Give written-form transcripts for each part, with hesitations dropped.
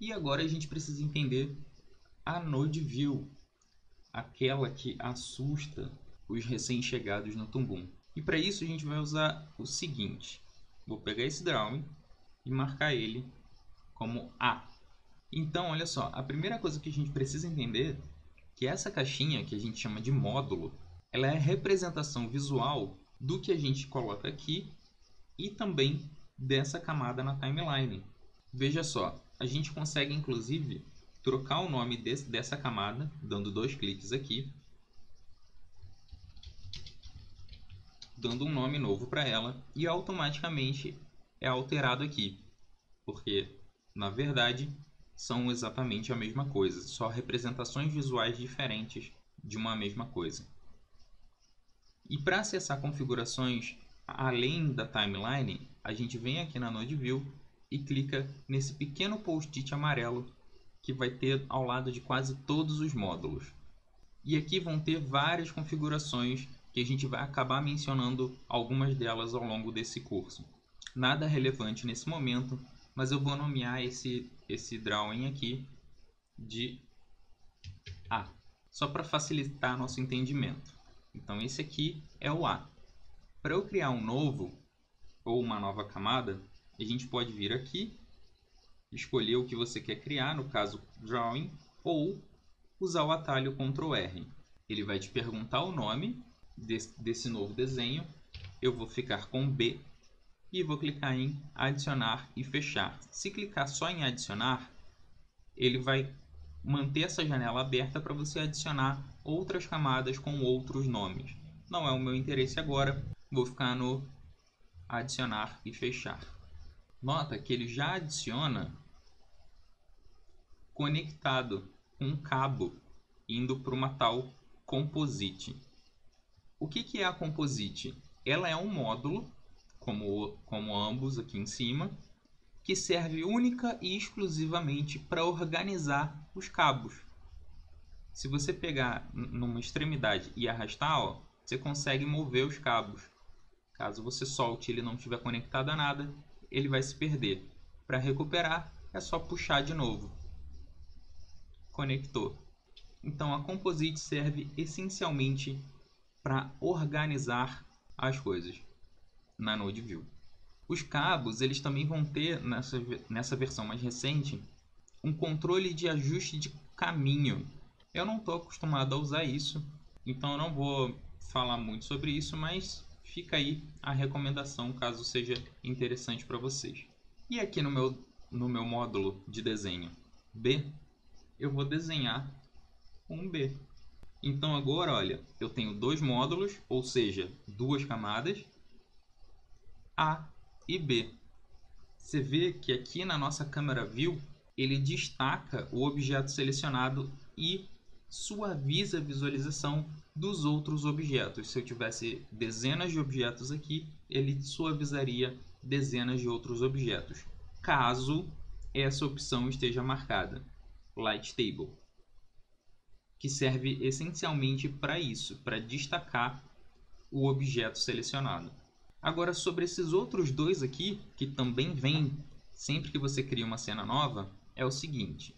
E agora a gente precisa entender a Node View, aquela que assusta os recém-chegados no Toon Boom. E para isso a gente vai usar o seguinte: vou pegar esse drawing e marcar ele como A. Então, olha só, a primeira coisa que a gente precisa entender é que essa caixinha, que a gente chama de módulo, ela é a representação visual do que a gente coloca aqui e também dessa camada na timeline. Veja só, a gente consegue inclusive trocar o nome dessa camada, dando 2 cliques aqui, dando um nome novo para ela, e automaticamente é alterado aqui, porque na verdade são exatamente a mesma coisa, só representações visuais diferentes de uma mesma coisa. E para acessar configurações além da timeline, a gente vem aqui na Node View e clica nesse pequeno post-it amarelo que vai ter ao lado de quase todos os módulos. E aqui vão ter várias configurações que a gente vai acabar mencionando algumas delas ao longo desse curso. Nada relevante nesse momento, mas eu vou nomear esse drawing aqui de A, só para facilitar nosso entendimento. Então esse aqui é o A. Para eu criar um novo ou uma nova camada, a gente pode vir aqui, escolher o que você quer criar, no caso drawing, ou usar o atalho Ctrl R. Ele vai te perguntar o nome desse novo desenho. Eu vou ficar com B e vou clicar em adicionar e fechar. Se clicar só em adicionar, ele vai manter essa janela aberta para você adicionar outras camadas com outros nomes. Não é o meu interesse agora, vou ficar no adicionar e fechar. Nota que ele já adiciona conectado com um cabo indo para uma tal composite. O que é a composite? Ela é um módulo, como ambos aqui em cima, que serve única e exclusivamente para organizar os cabos. Se você pegar numa extremidade e arrastar, ó, você consegue mover os cabos. Caso você solte e ele não estiver conectado a nada, ele vai se perder. Para recuperar, é só puxar de novo. Conectou. Então a composite serve essencialmente para organizar as coisas na Node View. Os cabos eles também vão ter, nessa versão mais recente, um controle de ajuste de caminho. Eu não estou acostumado a usar isso, então eu não vou falar muito sobre isso, mas fica aí a recomendação caso seja interessante para vocês. E aqui no meu módulo de desenho B, eu vou desenhar um B. Então agora, olha, eu tenho 2 módulos, ou seja, 2 camadas, A e B. Você vê que aqui na nossa câmera View, ele destaca o objeto selecionado e suaviza a visualização dos outros objetos. Se eu tivesse dezenas de objetos aqui, ele suavizaria dezenas de outros objetos, caso essa opção esteja marcada, Light Table, que serve essencialmente para isso, para destacar o objeto selecionado. Agora, sobre esses outros 2 aqui, que também vêm sempre que você cria uma cena nova, é o seguinte: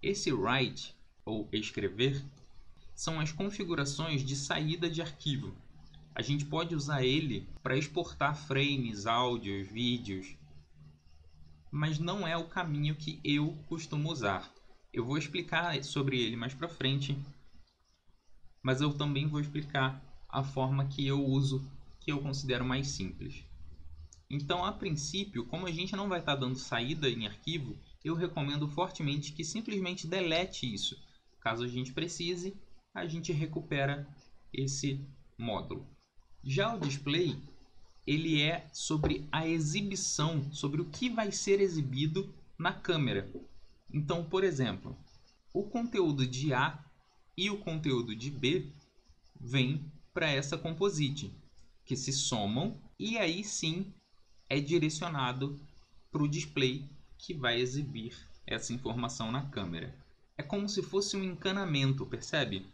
esse write, ou escrever, são as configurações de saída de arquivo. A gente pode usar ele para exportar frames, áudios, vídeos, mas não é o caminho que eu costumo usar. Eu vou explicar sobre ele mais para frente, mas eu também vou explicar a forma que eu uso, que eu considero mais simples. Então, a princípio, como a gente não vai estar dando saída em arquivo, eu recomendo fortemente que simplesmente delete isso. Caso a gente precise, a gente recupera esse módulo. Já o display, ele é sobre a exibição, sobre o que vai ser exibido na câmera. Então, por exemplo, o conteúdo de A e o conteúdo de B vem para essa composite, que se somam e aí sim é direcionado para o display que vai exibir essa informação na câmera. É como se fosse um encanamento, percebe?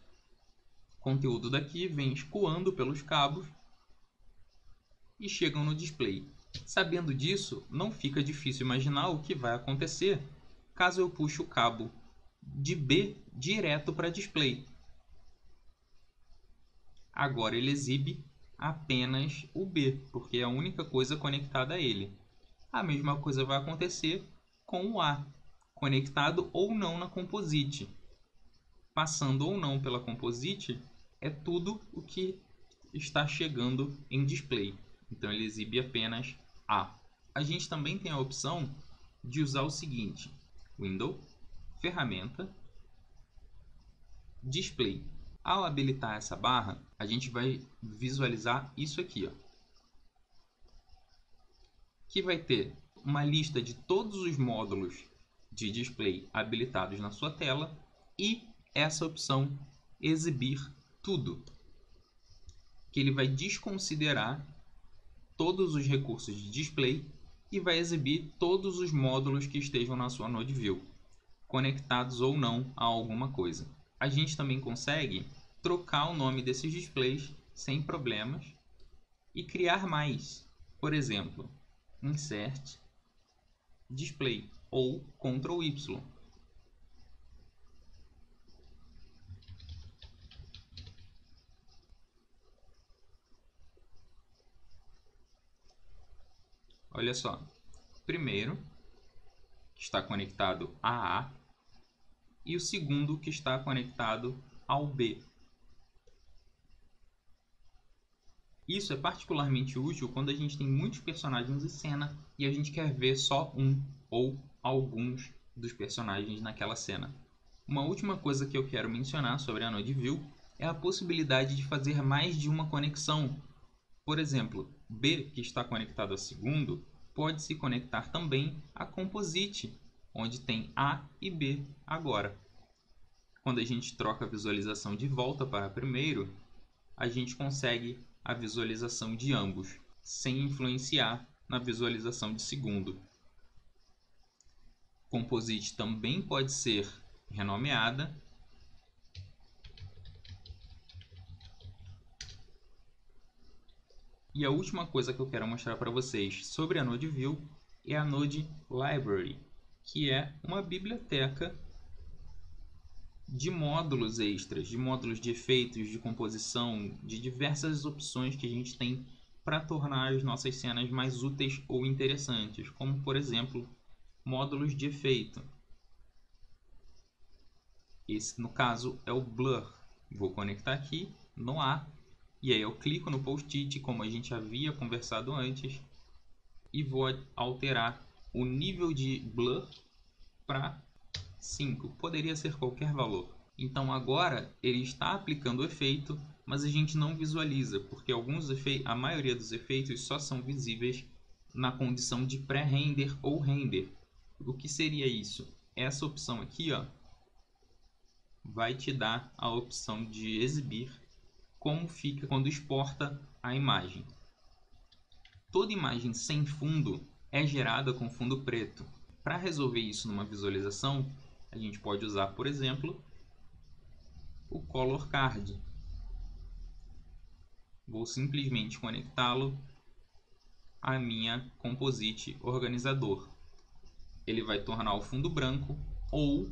O conteúdo daqui vem escoando pelos cabos e chegam no display. Sabendo disso, não fica difícil imaginar o que vai acontecer caso eu puxe o cabo de B direto para display. Agora ele exibe apenas o B, porque é a única coisa conectada a ele. A mesma coisa vai acontecer com o A, conectado ou não na composite. Passando ou não pela composite, é tudo o que está chegando em display. Então ele exibe apenas A. A gente também tem a opção de usar o seguinte: Window, Ferramenta, Display. Ao habilitar essa barra, a gente vai visualizar isso aqui, ó, que vai ter uma lista de todos os módulos de display habilitados na sua tela e essa opção Exibir Tudo, que ele vai desconsiderar todos os recursos de display e vai exibir todos os módulos que estejam na sua NodeView, conectados ou não a alguma coisa. A gente também consegue trocar o nome desses displays sem problemas e criar mais. Por exemplo, Insert Display ou Ctrl Y. Olha só, primeiro que está conectado a A e o segundo que está conectado ao B. Isso é particularmente útil quando a gente tem muitos personagens em cena e a gente quer ver só um ou alguns dos personagens naquela cena. Uma última coisa que eu quero mencionar sobre a NodeView é a possibilidade de fazer mais de uma conexão. Por exemplo, B, que está conectado a segundo, pode se conectar também a Composite, onde tem A e B agora. Quando a gente troca a visualização de volta para primeiro, a gente consegue a visualização de ambos, sem influenciar na visualização de segundo. Composite também pode ser renomeada. E a última coisa que eu quero mostrar para vocês sobre a NodeView é a Node Library, que é uma biblioteca de módulos extras, de módulos de efeitos, de composição, de diversas opções que a gente tem para tornar as nossas cenas mais úteis ou interessantes, como por exemplo, módulos de efeito. Esse no caso é o Blur. Vou conectar aqui no A, e aí eu clico no post-it como a gente havia conversado antes e vou alterar o nível de Blur para 5, poderia ser qualquer valor. Então agora ele está aplicando o efeito, mas a gente não visualiza, porque a maioria dos efeitos só são visíveis na condição de pré-render ou render. O que seria isso? Essa opção aqui, ó, vai te dar a opção de exibir como fica quando exporta a imagem. Toda imagem sem fundo é gerada com fundo preto. Para resolver isso numa visualização, a gente pode usar, por exemplo, o Color Card. Vou simplesmente conectá-lo à minha Composite Organizador. Ele vai tornar o fundo branco, ou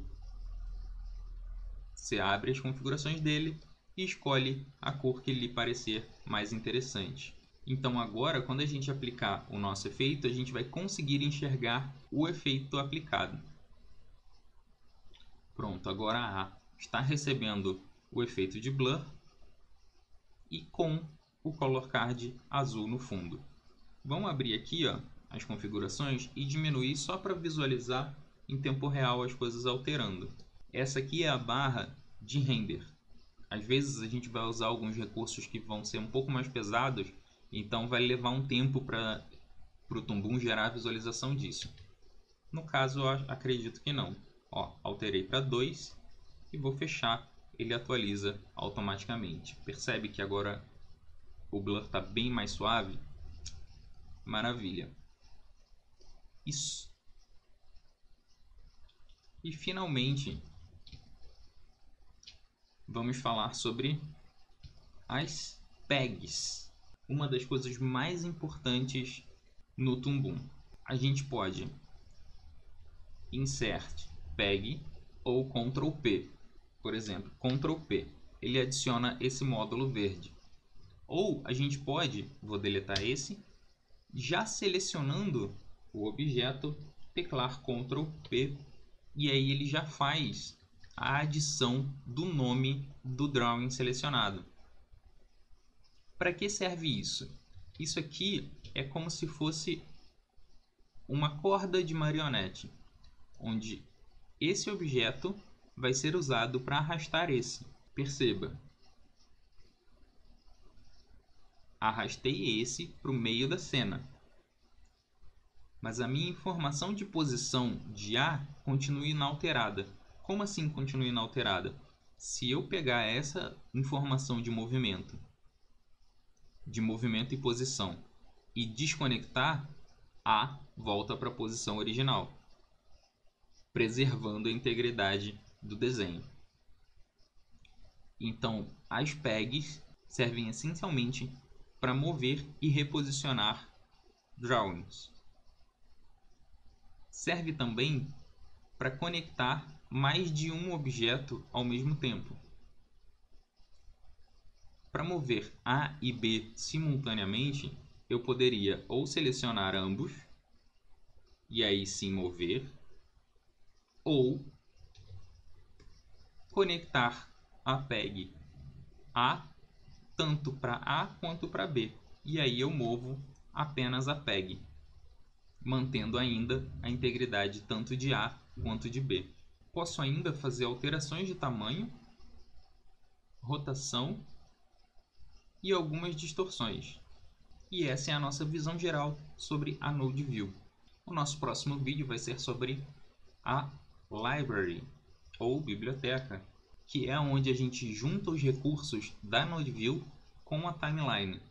você abre as configurações dele e escolhe a cor que lhe parecer mais interessante. Então agora, quando a gente aplicar o nosso efeito, a gente vai conseguir enxergar o efeito aplicado. Pronto, agora a A está recebendo o efeito de blur e com o color card azul no fundo. Vamos abrir aqui, ó, as configurações e diminuir só para visualizar em tempo real as coisas alterando. Essa aqui é a barra de render. Às vezes a gente vai usar alguns recursos que vão ser um pouco mais pesados, então vai levar um tempo para o Tumbum gerar a visualização disso. No caso, eu acredito que não. Ó, alterei para 2 e vou fechar, ele atualiza automaticamente. Percebe que agora o blur está bem mais suave? Maravilha. Isso. E finalmente, vamos falar sobre as pegs. Uma das coisas mais importantes no Tumbum. A gente pode insert PEG ou Ctrl P. Por exemplo, Ctrl P, ele adiciona esse módulo verde. Ou a gente pode, vou deletar esse, já selecionando o objeto, teclar Ctrl P e aí ele já faz a adição do nome do drawing selecionado. Para que serve isso? Isso aqui é como se fosse uma corda de marionete, onde esse objeto vai ser usado para arrastar esse. Perceba, arrastei esse para o meio da cena, mas a minha informação de posição de A continua inalterada. Como assim continua inalterada? Se eu pegar essa informação de movimento e posição, e desconectar, A volta para a posição original, preservando a integridade do desenho. Então, as pegs servem essencialmente para mover e reposicionar drawings. Serve também para conectar mais de um objeto ao mesmo tempo. Para mover A e B simultaneamente, eu poderia ou selecionar ambos, e aí sim mover, ou conectar a PEG A tanto para A quanto para B, e aí eu movo apenas a PEG, mantendo ainda a integridade tanto de A quanto de B. Posso ainda fazer alterações de tamanho, rotação e algumas distorções. E essa é a nossa visão geral sobre a Node View. O nosso próximo vídeo vai ser sobre a Library, ou biblioteca, que é onde a gente junta os recursos da Node View com a timeline.